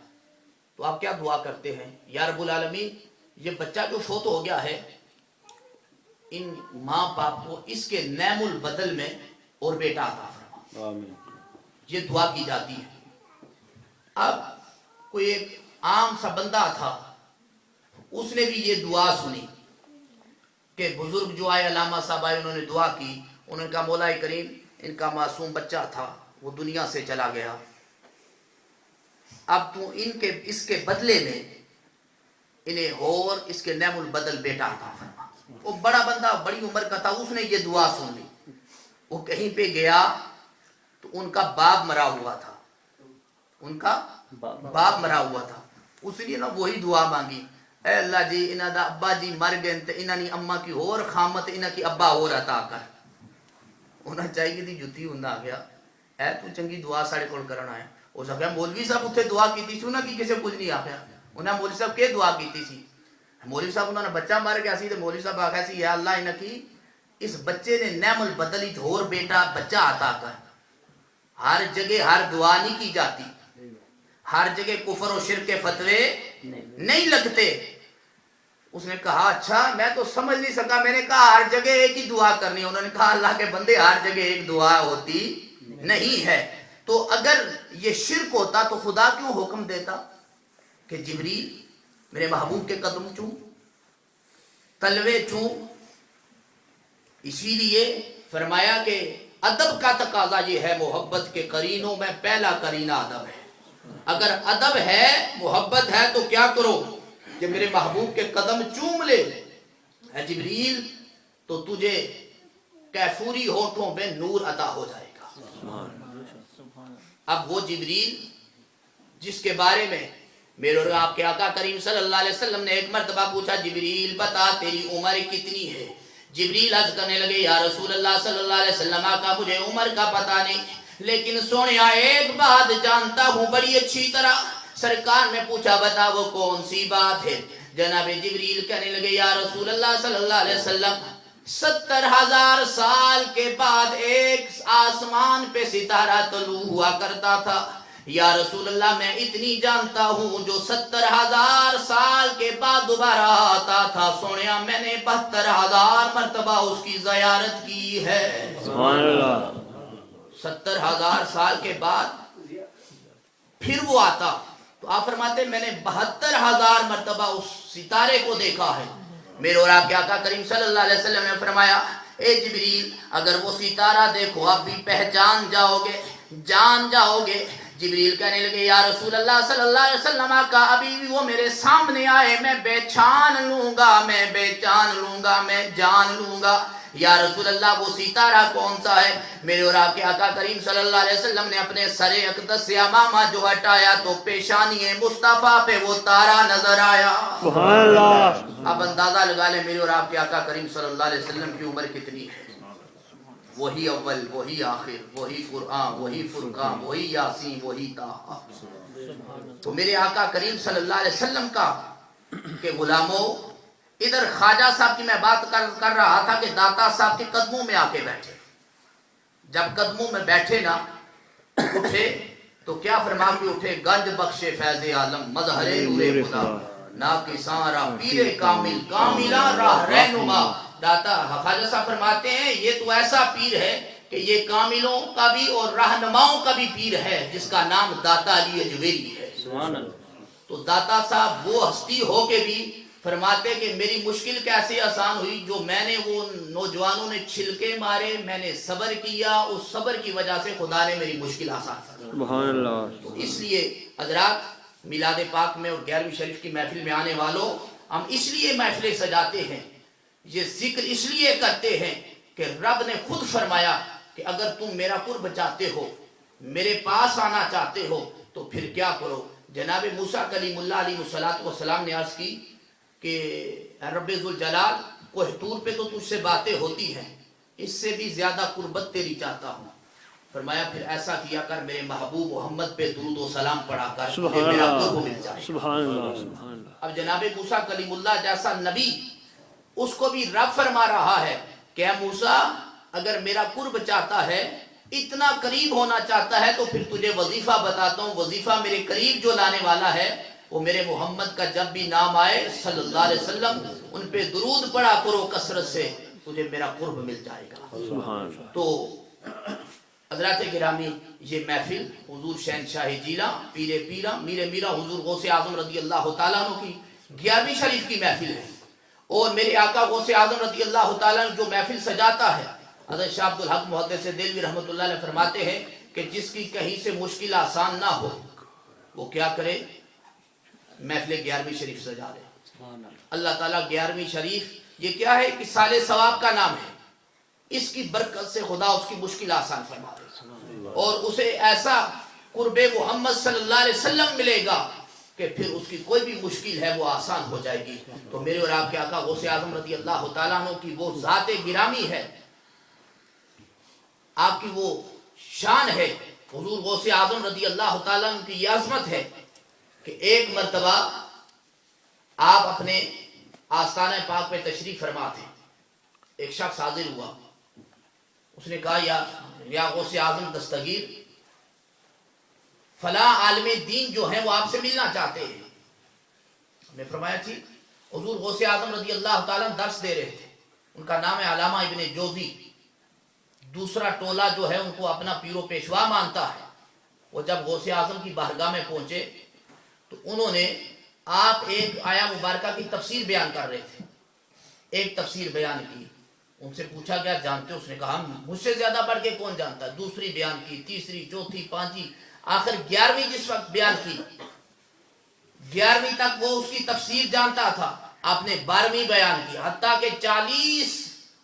تو آپ کیا دعا کرتے ہیں؟ یا رب العالمین یہ بچہ جو فوت ہو گیا ہے ان ماں باپ کو اس کے نعم البدل میں اور بیٹا عطا فرما، آمین۔ یہ دعا کی جاتی ہے۔ اب کوئی ایک عام سا بندہ تھا، اس نے بھی یہ دعا سنی کہ بزرگ جو آئے علامہ صاحب آئے، انہوں نے دعا کی، انہوں نے کہا مولا کریم ان کا معصوم بچہ تھا وہ دنیا سے چلا گیا، اب تو اس کے بدلے میں انہیں اور اس کے نعم البدل بیٹا عطا فرما۔ وہ بڑا بندہ بڑی عمر کا تھا، اس نے یہ دعا سن لی، وہ کہیں پہ گیا تو ان کا باپ مرا ہوا تھا، ان کا باپ مرا ہوا تھا، اس نے نا وہی دعا مانگی، اے اللہ جی انہاں دا ابا جی مر گئے تے انہاں نی اما کی اور خامت انہاں کی ابا اور عطا کر۔ انہاں چاہیے دی جُتی ہوندا گیا، اے تو چنگی دعا ساڑے کول کرن آیا، اس آخیا مولوی صاحب اتنے دعا کیتی سی انہاں کی کسے کچھ نہیں آخیا، انہاں مولوی صاحب کے دعا کیتی سی؟ مولوی صاحب انہوں نے بچہ مر گیا سی تے مولوی صاحب آخیا سی یا اللہ انہاں کی اس بچے نے نعم البدل ہی اور بیٹا بچہ عطا کر۔ ہر جگہ ہر دعا نہیں کی جاتی، ہر جگہ کفر و شرک کے فتوے نہیں لگتے۔ اس نے کہا اچھا میں تو سمجھ نہیں سکا، میں نے کہا ہر جگہ ایک ہی دعا کرنی ہے، انہوں نے کہا اللہ کے بندے ہر جگہ ایک دعا ہوتی نہیں ہے، تو اگر یہ شرک ہوتا تو خدا کیوں حکم دیتا کہ جبریل میرے محبوب کے قدم چوم، تلوے چوم؟ اسی لیے فرمایا کہ ادب کا تقاضا یہ ہے، محبت کے قرینوں میں پہلا قرینہ ادب ہے۔ اگر ادب ہے محبت ہے تو کیا کرو کہ میرے محبوب کے قدم چوم لے، اے جبریل تو تجھے کیفوری ہونٹوں میں نور عطا ہو جائے گا۔ اب وہ جبریل جس کے بارے میں میرے اور آپ کے آقا کریم صلی اللہ علیہ وسلم نے ایک مرتبہ پوچھا جبریل بتا تیری عمر کتنی ہے؟ جبریل عرض کرنے لگے یا رسول اللہ صلی اللہ علیہ وسلم آقا مجھے عمر کا پتہ نہیں، لیکن سونیا ایک بات جانتا ہوں بڑی اچھی طرح۔ سرکار نے پوچھا بتا وہ کون سی بات ہے؟ جناب جبریل کہنے لگے یا رسول اللہ صلی اللہ علیہ وسلم 70,000 سال کے بعد ایک آسمان پہ ستارہ طلوع ہوا کرتا تھا۔ یا رسول اللہ میں اتنی جانتا ہوں جو 70,000 سال کے بعد دوبارہ آتا تھا، سونیا میں نے 72,000 مرتبہ اس کی زیارت کی ہے۔ سبحان اللہ۔ 70,000 سال کے بعد پھر وہ آتا، تو آپ فرماتے میں نے 72,000 مرتبہ اس ستارے کو دیکھا ہے۔ میرے اور آپ کے آقا کریم صلی اللہ علیہ وسلم نے فرمایا اے جبریل اگر وہ ستارہ دیکھو آپ بھی پہچان جاؤ گے، جان جاؤ گے۔ جبریل کہنے لگے یا رسول اللہ صلی اللہ علیہ وسلم کا ابھی بھی وہ میرے سامنے آئے میں پہچان لوں گا، میں پہچان لوں گا، میں جان لوں گا۔ یا رسول اللہ وہ ستارہ کون سا ہے؟ میرے اور آپ کے آقا کریم صلی اللہ علیہ وسلم نے اپنے سر اقدس سے امامہ جو ہٹایا تو پیشانی مصطفیٰ پہ وہ تارا نظر آیا۔ سبحان اللہ۔ اب اندازہ لگا لیں میرے اور آپ کے آقا کریم صلی اللہ علیہ وسلم کی عمر کتنی ہے۔ وہی اول، وہی آخر، وہی قرآن، وہی فرقان، وہی یاسین، وہی طٰہٰ۔ تو میرے آقا کریم صلی اللہ علیہ وسلم کا کہ غلاموں ادھر خواجہ صاحب کی میں بات کر رہا تھا کہ داتا صاحب کے قدموں میں آ کے بیٹھے، جب قدموں میں بیٹھے نا اٹھے تو کیا فرما کے اٹھے؟ گنج بخش فیض عالم مظہر نور خدا ناقصاں راہ پیر کامل کاملاں راہ رہنما۔ داتا خواجہ صاحب فرماتے ہیں یہ تو ایسا پیر ہے کہ یہ کاملوں کا بھی اور رہنماؤں کا بھی پیر ہے جس کا نام داتا علی اجویری ہے۔ سبحان اللہ۔ تو داتا صاحب وہ ہستی ہو کے بھی فرماتے کہ میری مشکل کیسے آسان ہوئی، جو میں نے وہ نوجوانوں نے چھلکے مارے میں نے صبر کیا، اس صبر کی وجہ سے خدا نے میری مشکل آسان فرمائی۔ سبحان اللہ۔ تو اس لیے حضرات میلاد پاک میں اور 11ویں شریف کی محفل میں آنے والوں ہم اس لیے محفلیں سجاتے ہیں، یہ ذکر اس لیے کرتے ہیں کہ رب نے خود فرمایا کہ اگر تم میرا قرب چاہتے ہو، میرے پاس آنا چاہتے ہو تو پھر کیا کرو۔ جناب موسیٰ کلیم اللہ علیہ السلام نے عرض کی کہ رب ذوالجلال کوہ طور پہ تو تجھ سے باتیں ہوتی ہیں، اس سے بھی زیادہ قربت تیری چاہتا ہوں۔ فرمایا پھر ایسا کیا کر میرے محبوب محمد پہ درود و سلام پڑھا کر، سبحان میرا اللہ، قرب مل جائے۔ سبحان اللہ، سبحان اللہ۔ اب جناب موسیٰ کلیم اللہ جیسا نبی اس کو بھی رب فرما رہا ہے کہ اے موسیٰ اگر میرا قرب چاہتا ہے، اتنا قریب ہونا چاہتا ہے تو پھر تجھے وظیفہ بتاتا ہوں، وظیفہ میرے قریب جو لانے والا ہے وہ میرے محمد کا جب بھی نام آئے صلی اللہ علیہ وسلم ان پہ درود پڑا کرو کثرت سے، تجھے میرا قرب مل جائے گا۔ سبحان اللہ۔ تو حضرات گرامی، یہ محفل حضور شہنشاہ جیلہ پیر پیرا میر میرا حضور غوث اعظم رضی اللہ تعالیٰ عنہ کی 11ویں شریف کی محفل ہے، اور میرے آقا غوث اعظم رضی اللہ تعالیٰ عنہ جو محفل سجاتا ہے، حضرت شاہ عبدالحق محدث دہلوی رحمۃ اللہ علیہ فرماتے ہیں کہ جس کی کہیں سے مشکل آسان نہ ہو وہ کیا کرے، محفل 11ویں شریف سجا لے۔ اللہ تعالیٰ 11ویں شریف یہ کیا ہے کہ سال ثواب کا نام ہے، اس کی برکت سے خدا اس کی مشکل آسان فرما دے اور اسے ایسا قرب محمد صلی اللہ علیہ وسلم ملے گا کہ پھر اس کی کوئی بھی مشکل ہے وہ آسان ہو جائے گی۔ تو میرے اور آپ کے آقا غوث اعظم رضی اللہ تعالیٰ عنہ کی وہ ذات گرامی ہے، آپ کی وہ شان ہے، حضور غوث اعظم رضی اللہ تعالیٰ عنہ کی یہ عظمت ہے کہ ایک مرتبہ آپ اپنے آستانہ پاک پہ تشریف فرما تھے، ایک شخص حاضر ہوا، اس نے کہا یا غوث اعظم دستگیر، فلاں عالم دین جو ہیں وہ آپ سے ملنا چاہتے ہیں۔ میں فرمایا تھی حضور غوث اعظم رضی اللہ تعالیٰ درس دے رہے تھے، ان کا نام ہے علامہ ابن جوزی، دوسرا ٹولہ جو ہے ان کو اپنا پیر و پیشوا مانتا ہے۔ وہ جب غوث اعظم کی بارگاہ میں پہنچے تو انہوں نے آپ ایک آیا مبارکہ کی تفسیر بیان کر رہے تھے، ایک تفسیر بیان کی، ان سے پوچھا کیا جانتے ہو؟ اس نے کہا مجھ سے زیادہ بڑھ کے کون جانتا ہے۔ دوسری بیان کی، تیسری، چوتھی، پانچویں، آخر 11ویں جس وقت بیان کی، 11ویں تک وہ اس کی تفسیر جانتا تھا، آپ نے 12ویں بیان کی، حتیٰ کہ 40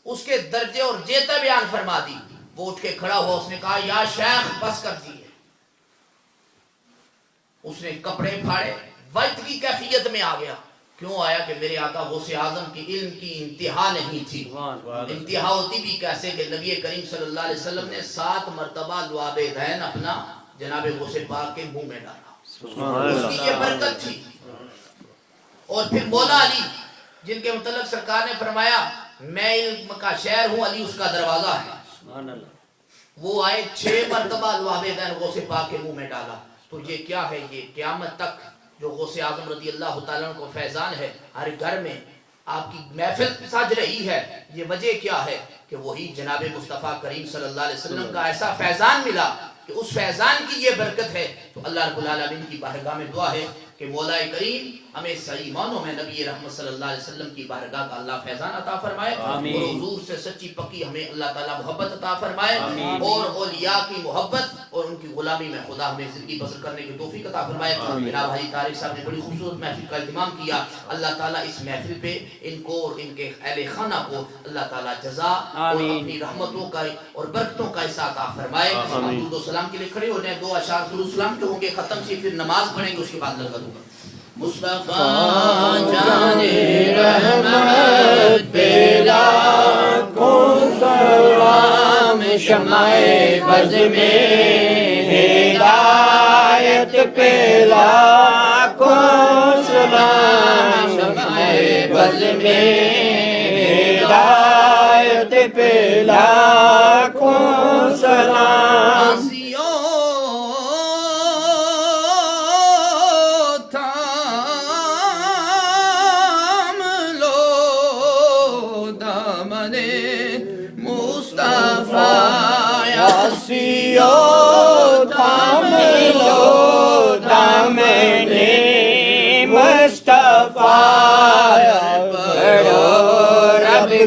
اس کے درجے اور جیتے بیان فرما دی۔ وہ اٹھ کے کھڑا ہوا، اس نے کہا یا شیخ بس کر دیئے۔ اس نے کپڑے پھاڑے، وقت کی کیفیت میں آ گیا۔ کیوں آیا؟ کہ میرے آقا غوث اعظم کی علم کی انتہا نہیں تھی۔ انتہا ہوتی بھی کیسے کہ نبی کریم صلی اللہ علیہ وسلم نے 7 مرتبہ لعاب دین اپنا جناب غوث پاک کے منہ میں ڈالا، اس کی یہ برکت تھی۔ اور پھر مولا علی جن کے متعلق سرکار نے فرمایا میں علم کا شہر ہوں، علی اس کا دروازہ ہے، وہ آئے 6 مرتبہ لعاب دین غوث پاک کے منہ میں ڈالا۔ تو یہ کیا ہے؟ یہ قیامت تک جو غوث اعظم رضی اللہ تعالیٰ عنہ کو فیضان ہے، ہر گھر میں آپ کی محفل سج رہی ہے، یہ وجہ کیا ہے؟ کہ وہی جناب مصطفیٰ کریم صلی اللہ علیہ وسلم کا ایسا فیضان ملا کہ اس فیضان کی یہ برکت ہے۔ تو اللہ رب العالمین کی بارگاہ میں دعا ہے کہ مولا کریم ہمیں صحیح معنوں میں نبی رحمت صلی اللہ علیہ وسلم کی بارگاہ کا اللہ فیضان عطا فرمائے، اور حضور سے سچی پکی ہمیں اللہ تعالیٰ محبت عطا فرمائے، اور اولیاء کی محبت اور ان کی غلامی میں خدا ہمیں زندگی بسر کرنے کی توفیق عطا فرمائے۔ جناب حاجی طارق صاحب نے بڑی خوبصورت محفل کا اہتمام کیا، اللہ تعالیٰ اس محفل پہ ان کو اور ان کے اہل خانہ کو اللہ تعالیٰ جزا اور اپنی رحمتوں کا اور برکتوں کا حصہ عطا فرمائے۔ درود و سلام کے لیے کھڑے ہونے ہیں، 2 اشعار درود و سلام کے ہوں گے، ختم سے پھر نماز پڑھیں گے، اس کے بعد لگا دوں گا۔ مصطفیٰ جان رحمت پیلا کن سلام شمع بز میں ہدایت پیلا کن سلام شمع بز میں ہدایت پیلا کن سلام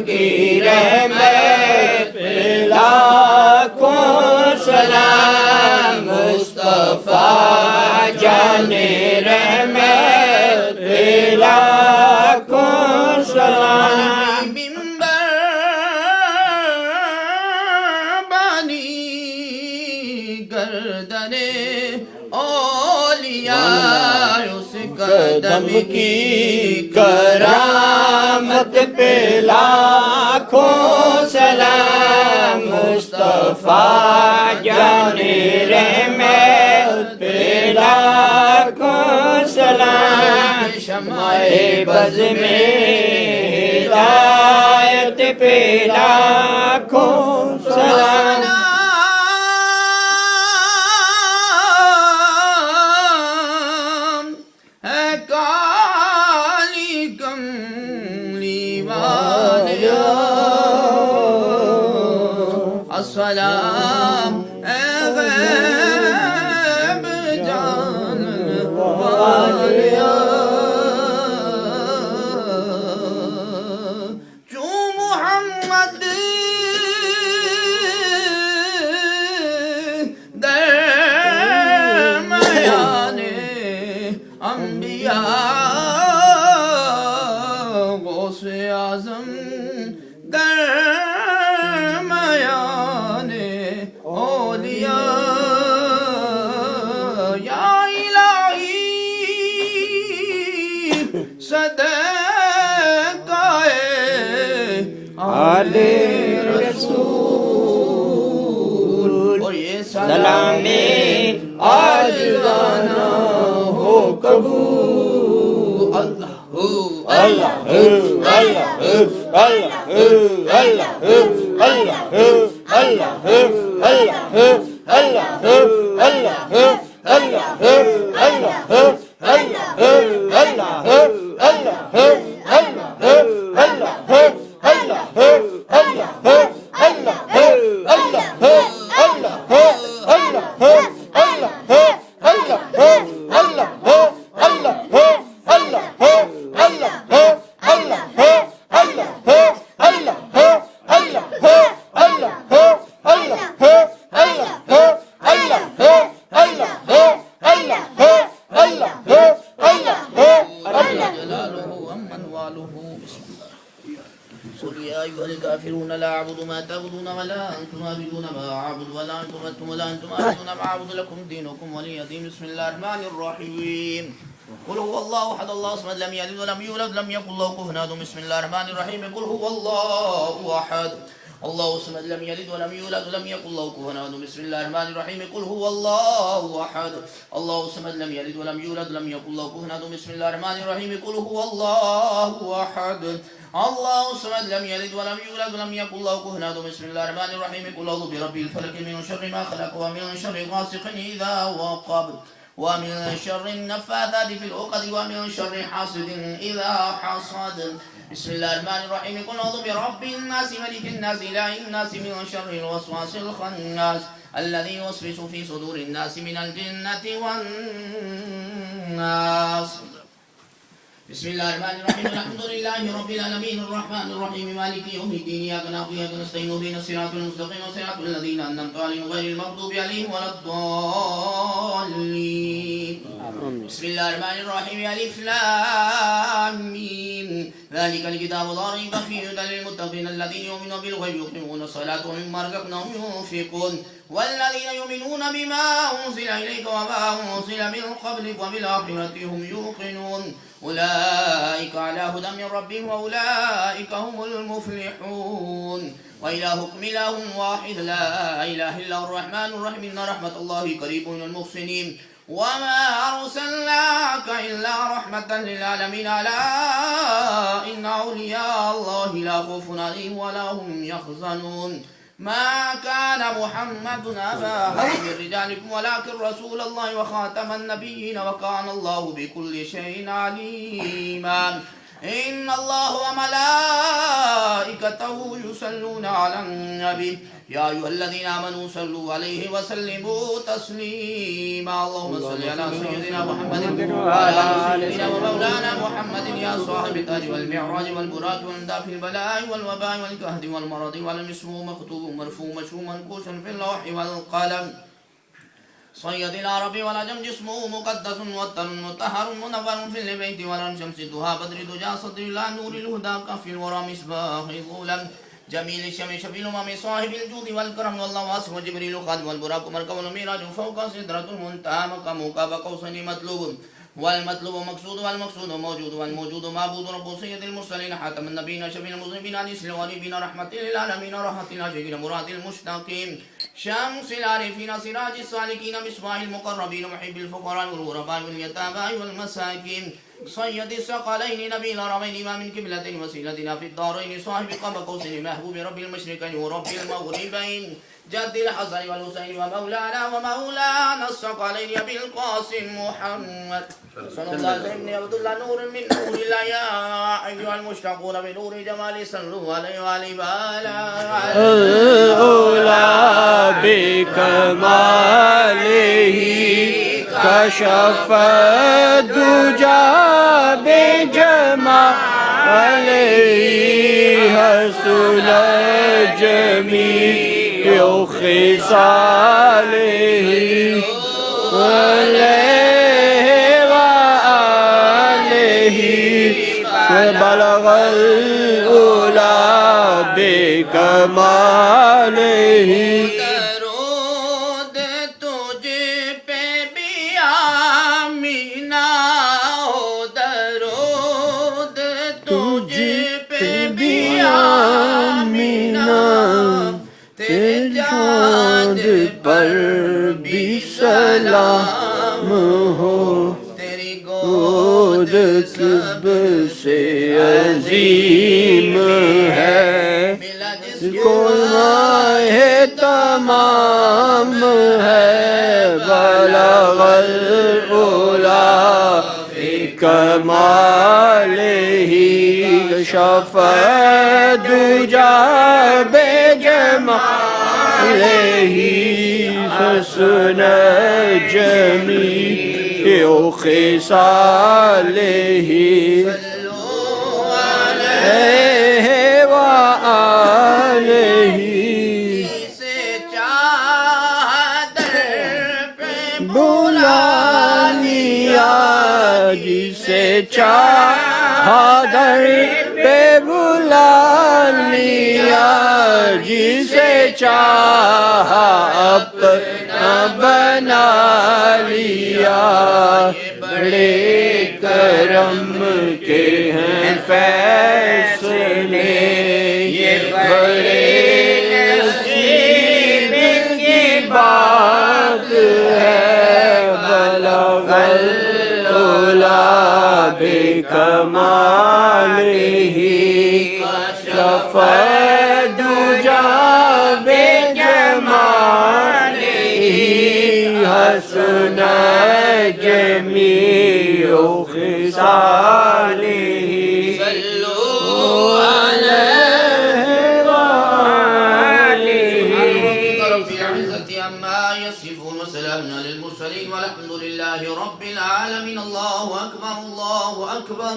کی رحمت لاکھوں سلام مصطفیٰ جان رحمت لاکھوں سلام۔ منبر بانی گردن اولیاء اس قدم کی کرامت پہ لاکھوں سلام مصطفیٰ جان رحمت پہ لاکھوں سلام۔ شمع بز میں ہدایت پہ لاکھوں سلام۔ سلام اے غیب جان والیا جو محمد درمیان انبیاء غوث اعظم درمیان اولیاء یا الہی صدقائے آل رسول اور یہ سلام عاجزانہ ہو قبول اللہ اللہ اللہ قل يا أيها الكافرون لا أعبد ما تعبدون ولا أنتم عابدون ما أعبد ولا أنتم عابدون ما أعبد لكم دينكم ولي دين. بسم الله الرحمن الرحيم. قل هو الله أحد الله الصمد لم يلد ولم يولد لم يكن له كفوا أحد. بسم الله الرحمن الرحيم. قل هو الله أحد الله الصمد لم يلد ولم يولد ولم يكن له كفوا أحد. بسم الله الرحمن الرحيم. قل هو الله أحد الله الصمد لم يلد ولم يولد ولم يكن له كفوا أحد. بسم الله الرحمن الرحيم. قل هو الله أحد الله الصمد لم يلد ولم يولد ولم يكن له كفوا أحد. بسم الله الرحمن الرحيم. قل أعوذ برب الفلق من شر ما خلق ومن شر غاسق إذا وقب ومن شر النفاثات في العقد ومن شر حاسد إذا حصد. بسم الله الرحمن الرحيم. قل أعوذ برب الناس ملك الناس إله الناس من شر الوسواس الخناس الذي يوسوس في صدور الناس من الجنة والناس. بسم الله الرحمن الرحيم. الحمد لله رب العالمين الرحمن الرحيم مالك يوم الدين إياك نعبد وإياك نستعين اهدنا الصراط المستقيم صراط الذين أنعمت عليهم غير المغضوب عليهم ولا الضالين. بسم الله الرحمن الرحيم. ألف لام ميم ذلك الكتاب لا ريب فيه هدى للمتقين الذين يؤمنون بالغيب ويقيمون الصلاة ومما رزقناهم ينفقون والذين يؤمنون بما أنزل إليك وما أنزل من قبلك وبالآخرة هم يوقنون أولئك على هدى من ربهم وأولئك هم المفلحون. وإلهكم إله واحد لا إله إلا الرحمن الرحيم إن رحمة الله قريب من المحسنين وما أرسلناك إلا رحمة للعالمين ألا إن أولياء الله لا خوف عليهم ولا هم يحزنون. ما كان محمد أبا أحد من رجالكم ولكن رسول الله وخاتم النبيين وكان الله بكل شيء عليما. إن الله وملائكته يصلون على النبي يا أيها الذين آمنوا صلوا عليه وسلموا تسليما. اللهم صل على سيدنا محمد وعلى آل سيدنا ومولانا محمد يا صاحب التاج والمعراج والبراق والنداء في البلاء والوباء والكهد والمرض والمسموم مكتوب مرفوع مشهور منقوش في اللوح والقلم صيد العرب والعجم جسمه مقدس موتر مطهر منور في البيت ولم شمس الضحى بدر دجى صدر لا نور الهدى كف الورى مصباح الظلم جميل الشمس شفيع الأمم صاحب الجود والكرم والله واسع جبريل خادم والبراق مركب الميراج فوق سدرة المنتهى مقام قاب قوسين مطلوب والمطلوب مقصود والمقصود موجود والموجود معبود رب سيد المرسلين حاتم النبيين شفيع المذنبين أنيس الغريبين رحمة للعالمين رحمة العاشقين مراد المشتاقين شمس العارفين سراج السالكين مصباح المقربين محب الفقراء والغرباء واليتامى والمساكين صيد الثقلين نبي الحرمين إمام القبلتين وسيلتنا في الدارين صاحب قاب قوسين محبوب رب المشرقين ورب المغربين جد الحسن والحسين ومولانا الثقلين أبي القاسم محمد صلى الله عليه وسلم عبد الله نور من نور الله يا أيها المشتاقون بنور جمال صلوا عليه وآله الأولى بكماله كشف الدجى بجماله حسن جميع خصاله عليه وآله بلغ الأولى بكماله درود تجھ پہ بھی آمینہ ہو درود تجھ پہ بھی آمینہ تیرے جاد پر بھی سلام ہو تیری گود سب سے عظیم ہے ملا جس کو ہے تمام ہے بلغ الأولى بكماله كشف الدجى بجماله حسن جميع خصاله عليه وآله سے چادر پہ بلا لیا جسے چادر پہ بلا لیا جسے چاہا اپنا بنا لیا بڑے کرم کے ہیں فیصلے یہ بڑے نصیب کی بات ہے بلغ الأولى بكماله كشف الدجى بجماله حسن جميع خصاله صلوا عليه وآله رب العزة عما يصفون وسلام على المرسلين والحمد لله رب العالمين الله أكبر الله أكبر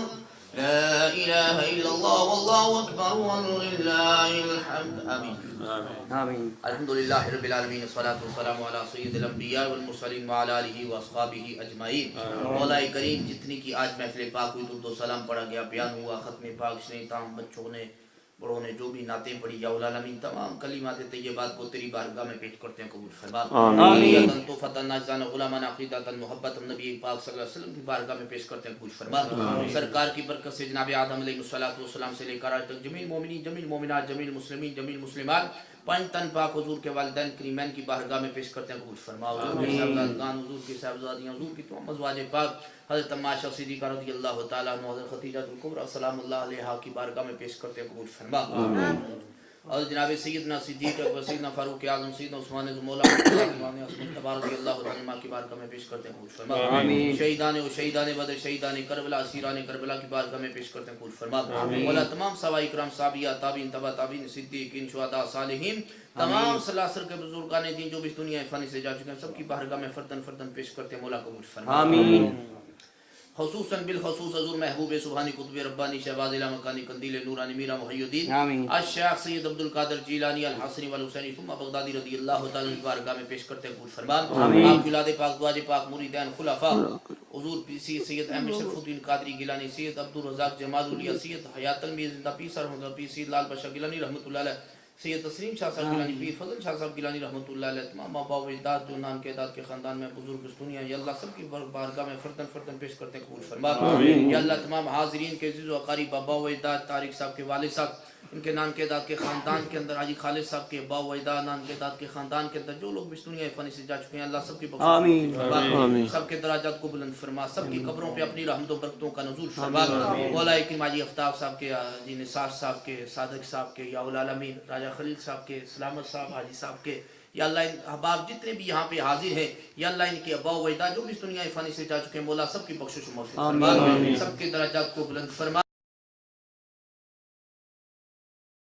لا إله إلا الله والله أكبر ولله الحمد آمين آمين الحمد لله رب العالمين الصلاة والسلام على سيد الأنبياء والمرسلين وعلى آله وأصحابه أجمعين مولا کریم جتنی کی آج محفل پاک ہوئی درود و سلام پڑھا گیا بیان ہوا ختم پاک شنی تمام بچوں نے بڑوں نے جو بھی نعتیں پڑھی یا العالمین تمام کلمات طیبات کو تیری بارگاہ میں پیش کرتے ہیں قبول فرما آمین تو فتح ناجان غلامان عقیدت محبت نبی پاک صلی اللہ علیہ وسلم کی بارگاہ میں پیش کرتے ہیں قبول فرما سرکار کی برکت سے جناب آدم علیہ السلام سے لے کر آج تک جمیل مومنین جمیل مومنات جمیل مسلمین جمیل مسلمات پنج تن پاک حضور کے والدین کریمین کی بارگاہ میں پیش کرتے ہیں قبول فرما حضور کے صاحبزادگان حضور کی صاحبزادیاں حضور کی تمام ازواج پاک حضرت عائشہ صدیقہ رضی اللہ تعالیٰ عنہ حضرت خدیجہ الکبریٰ سلام اللہ علیہا کی بارگاہ میں پیش کرتے ہیں قبول فرما اور جناب سیدنا صدیق اکبر سیدنا فاروق اعظم سیدنا عثمان مولا عثمان تبارک رضی اللہ عنہ کی بارگاہ میں پیش کرتے ہیں قبول فرما شہیدان و شہیدان بدر شہیدان کربلا اسیران کربلا کی بارگاہ میں پیش کرتے ہیں قبول فرما مولا تمام صحابہ کرام صحابیہ تابعین تبع تابعین صدیقین شہداء صالحین تمام سلاسل کے بزرگان دین جو بھی دنیا فانی سے جا چکے ہیں سب کی بارگاہ میں فردن فردن پیش کرتے ہیں مولا قبول فرما آمین خصوصاً بالخصوص حضور محبوب سبحانی قطب ربانی شہباز الہ مکانی قندیل نورانی میرا محی الدین الشیخ سید عبدالقادر جیلانی الحسنی والحسینی ثم بغدادی رضی اللہ تعالیٰ کی بارگاہ میں پیش کرتے ہیں قبول فرما آپ کی اولاد پاک دعاج پاک مریدین خلفاء حضور سید احمد شرف الدین قادری گیلانی سید عبدالرزاق جمال الیا سید حیات المیر زندہ پیر رحمۃ اللہ پیر سید لال بشا گیلانی رحمۃ اللہ علیہ سید تسلیم شاہ صاحب گیلانی پیر فضل شاہ صاحب گیلانی رحمۃ اللہ علیہ تمام آبا و اجداد جو نان کے اعداد کے خاندان میں بزرگ اس دنیا یا اللہ سب کی بارگاہ میں فردن فردن پیش کرتے ہیں قبول فرما یا اللہ تمام حاضرین کے عزیز و اقارب بابا و اجداد طارق صاحب کے والد صاحب ان کے نان کے اعداد کے خاندان کے اندر حاجی خالد صاحب کے با و اجداد نان کے اعداد کے خاندان کے اندر جو لوگ بھی اس دنیا فانی سے جا چکے ہیں اللہ سب کی بخشش سب کے درجات کو بلند فرما سب کی قبروں پہ اپنی رحمت و برکتوں کا نزول فرما مولا کریم حاجی آفتاب صاحب کے نثار صاحب کے صادق صاحب کے یا العالمین راجہ خلیل صاحب کے سلامت صاحب حاجی صاحب کے یا اللہ ان احباب جتنے بھی یہاں پہ حاضر ہیں یا اللہ ان کے ابا و اجداد جو بھی اس دنیا فانی سے جا چکے ہیں مولا سب کی بخشش و مغفرت فرما، سب کے درجات کو بلند فرما۔